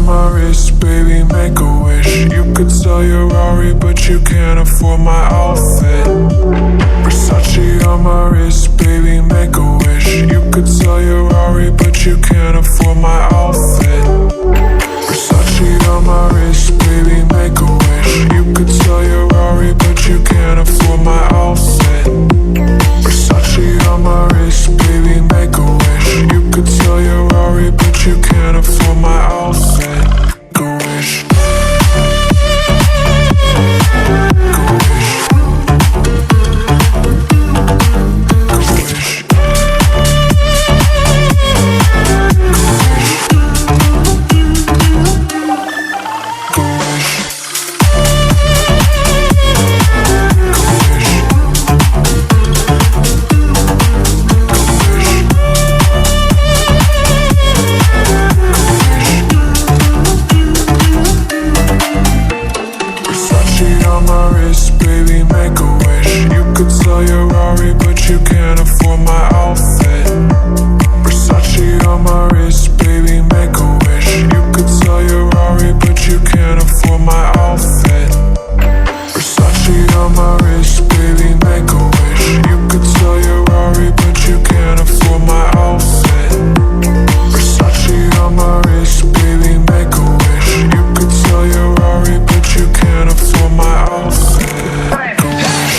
on my wrist, baby, make a wish. You could sell your Rari, but you can't afford my outfit. Versace on my wrist, baby, make a wish. You could sell your Rari, but you can't afford my outfit. Versace on my wrist, baby, make a wish. You could sell your Rari, but you can't afford my outfit. Versace on my wrist, baby, make a wish. You could sell your Rari, but you can't afford my outfit. Go wish. Go wish. Go wish. Go wish. Versace on my wrist, baby, make a wish. You could sell your Rari, but you can't afford my outfit. Versace on my wrist, baby, make a wish. You could sell your Rari, but you can't afford my outfit. Versace on my wrist, baby, make a wish. You could sell your Rari, but you can't afford my outfit. Versace on my wrist, baby, make a wish. You could sell your Rari, but you can't afford my outfit. Go wish.